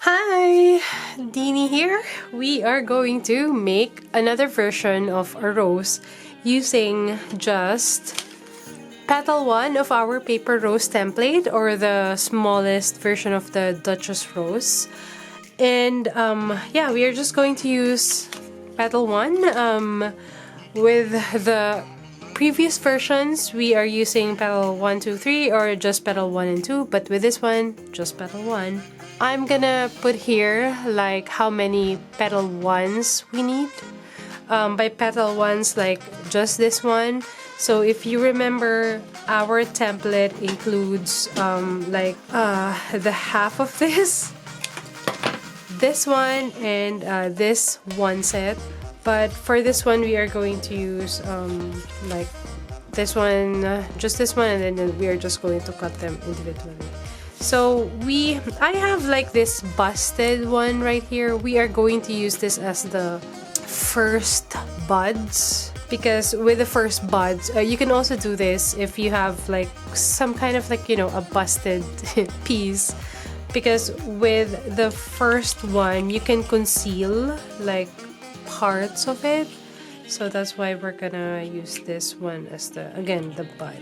Hi, Dini here. We are going to make another version of a rose using just petal 1 of our paper rose template, or the smallest version of the Duchess rose. And yeah, we are just going to use petal 1. With the previous versions, we are using petal 1, 2, 3, or just petal 1 and 2, but with this one, just petal 1. I'm gonna put here like how many petal 1s we need. By petal 1s, like just this one. So if you remember, our template includes the half of this one, and this one set. But for this one, we are going to use like this one, just this one, and then we are just going to cut them individually. So I have like this busted one right here. We are going to use this as the first buds, because with the first buds, you can also do this if you have like some kind of like, a busted piece. Because with the first one, you can conceal like parts of it. So that's why we're gonna use this one as the bud.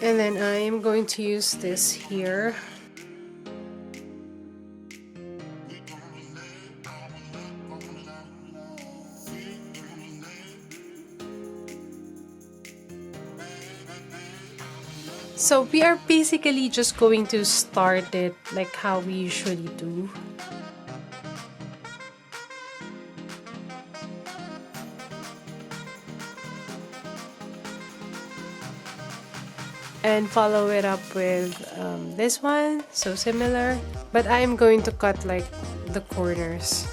And then I am going to use this here. So we are basically just going to start it like how we usually do. And follow it up with this one, so similar, but I'm going to cut like the corners.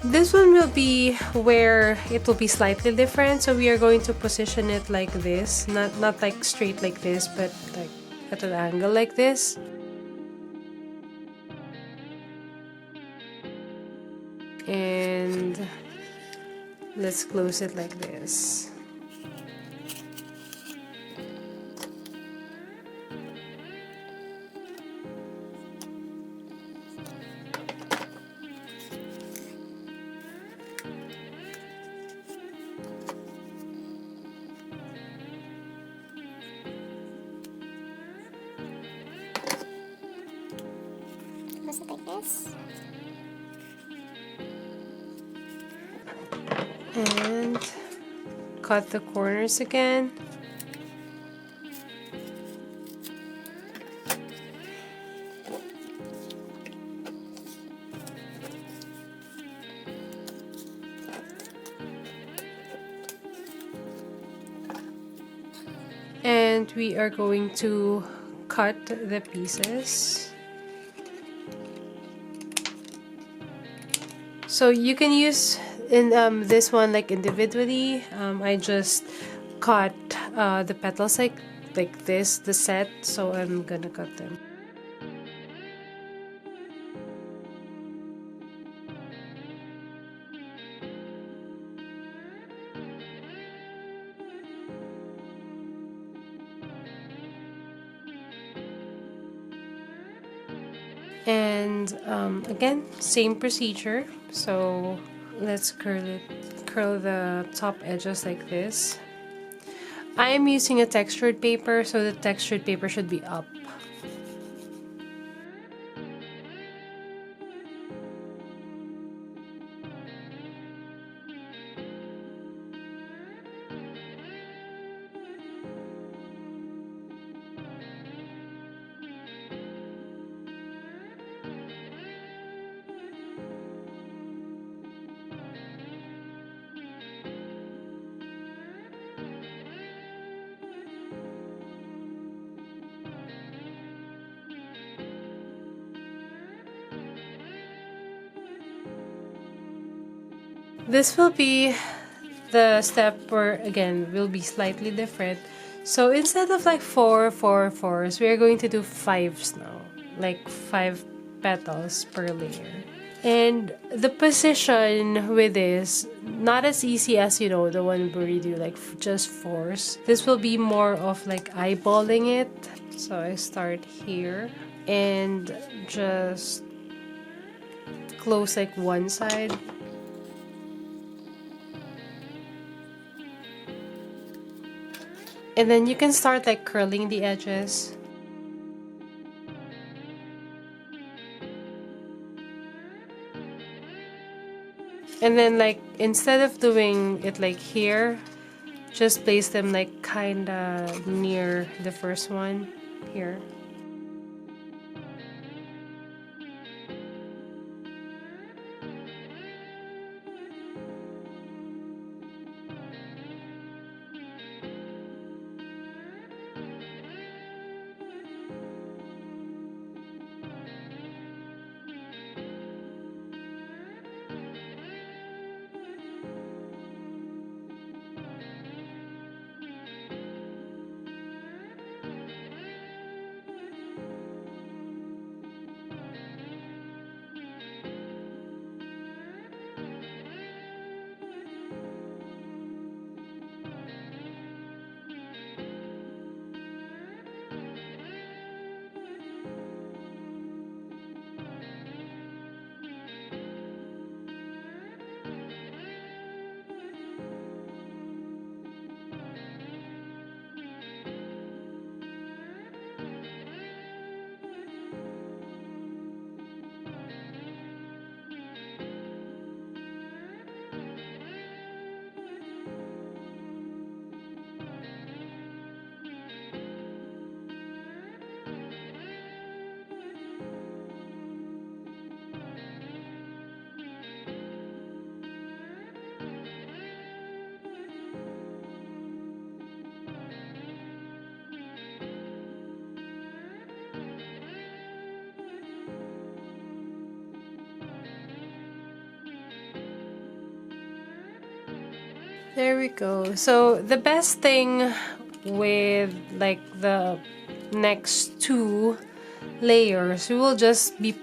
This one will be where it will be slightly different, so we are going to position it like this, not like straight like this, but like at an angle like this. And let's close it like this. Close it like this. And cut the corners again. And we are going to cut the pieces. So you can use in this one like individually. I just cut the petals like this, the set, so I'm gonna cut them. And again, same procedure. So let's curl the top edges like this. I am using a textured paper, so the textured paper should be up. This will be the step where, again, will be slightly different. So instead of like 4 4 4s, we are going to do 5s now, like 5 petals per layer. And the position with this, not as easy as, you know, the one where you do like just 4s. This will be more of like eyeballing it. So I start here and just close like one side. And then you can start like curling the edges. And then like instead of doing it like here, just place them like kinda near the first one here. There we go. So the best thing with like the next two layers, we will just be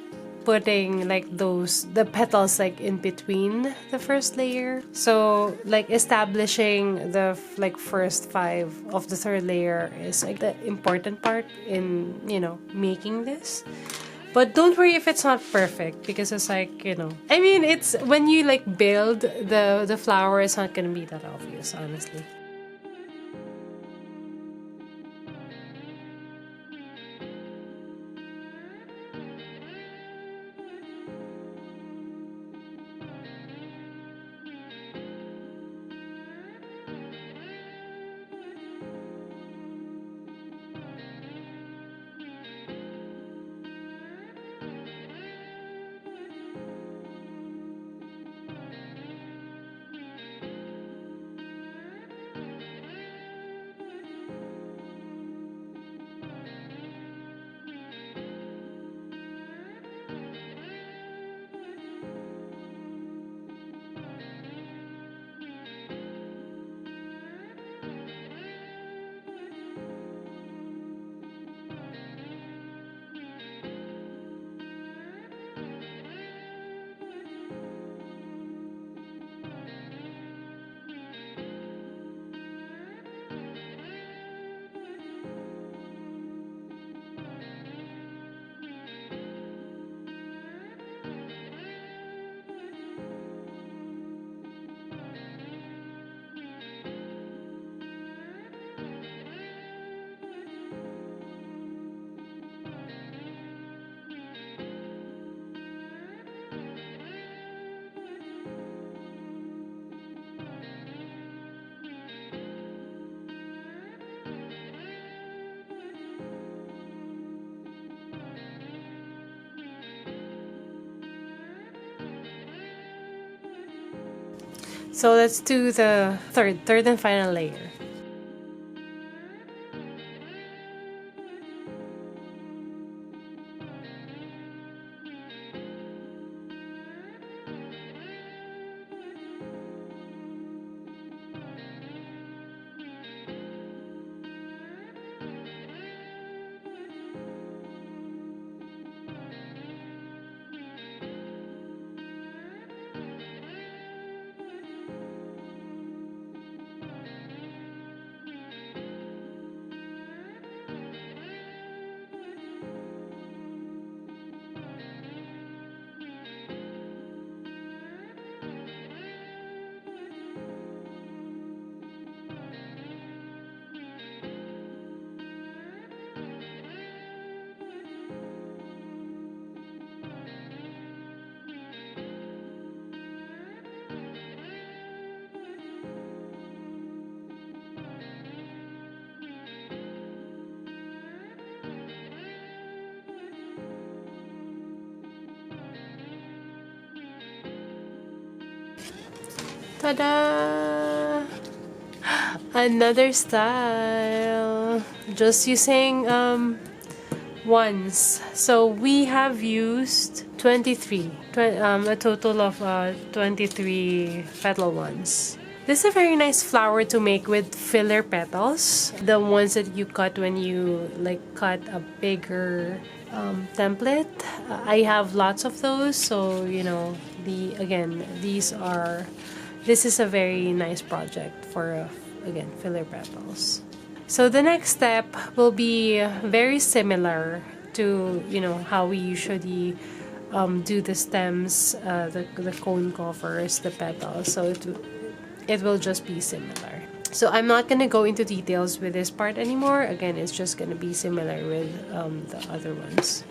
putting like the petals like in between the first layer. So like establishing the like first 5 of the third layer is like the important part in, you know, making this. But don't worry if it's not perfect, because it's like, you know, I mean, it's when you like build the flower, it's not gonna be that obvious, honestly. So let's do the third and final layer. Ta-da! Another style. Just using ones. So we have used 23. A total of 23 petal ones. This is a very nice flower to make with filler petals. The ones that you cut when you like cut a bigger template. I have lots of those, so you know this is a very nice project for again filler petals. So the next step will be very similar to how we usually do the stems, the cone covers, the petals. So it will just be similar. So I'm not gonna go into details with this part anymore. Again, it's just gonna be similar with the other ones.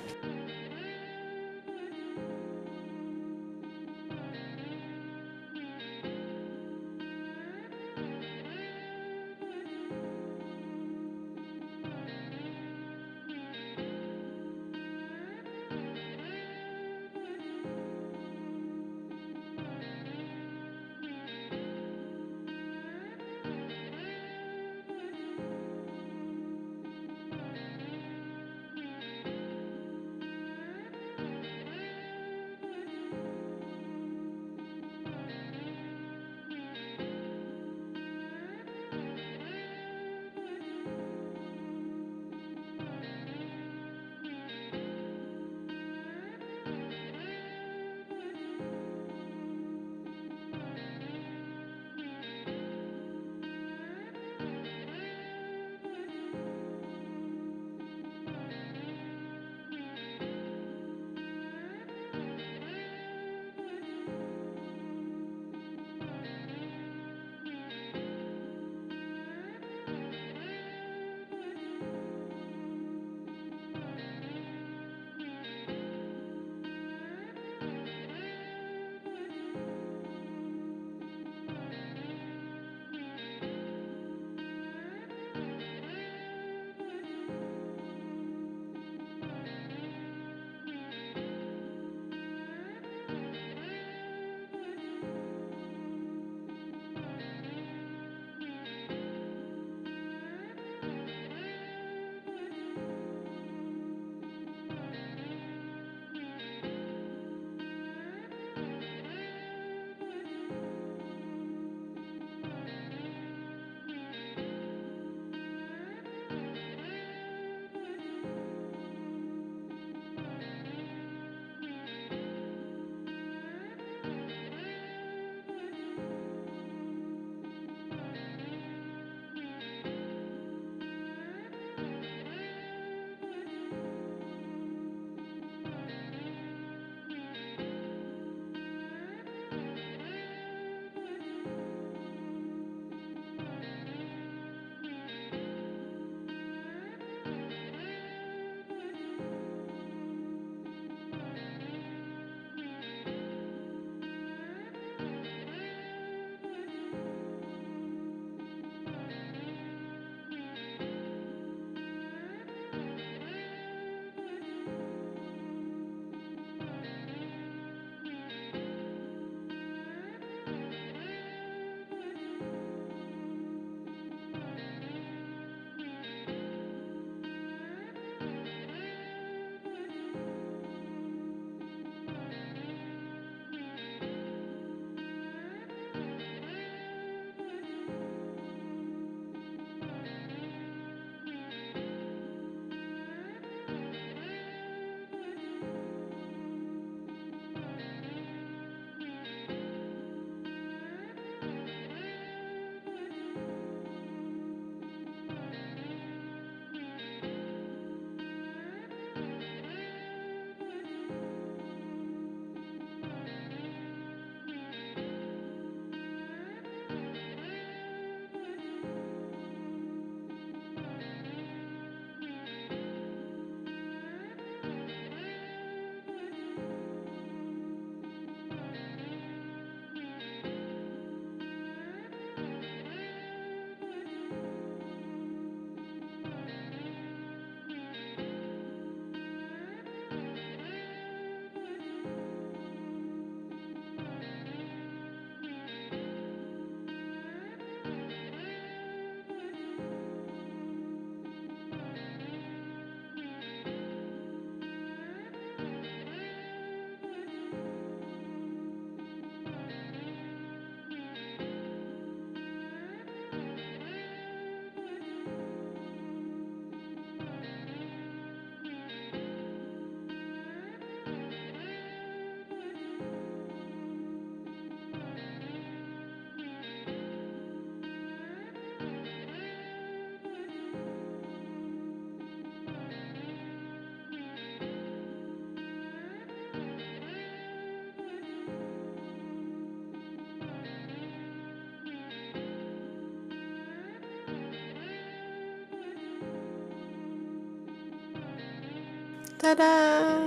Ta-da!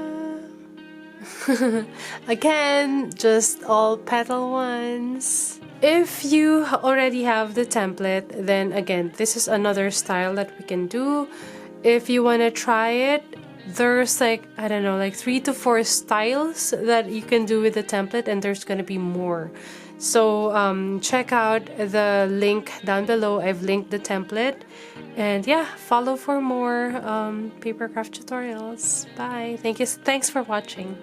Again, just all petal ones. If you already have the template, then again, this is another style that we can do. If you want to try it, there's like, I don't know, like 3 to 4 styles that you can do with the template, and there's gonna be more. So check out the link down below. I've linked the template. And yeah, follow for more paper craft tutorials. Bye. Thanks for watching.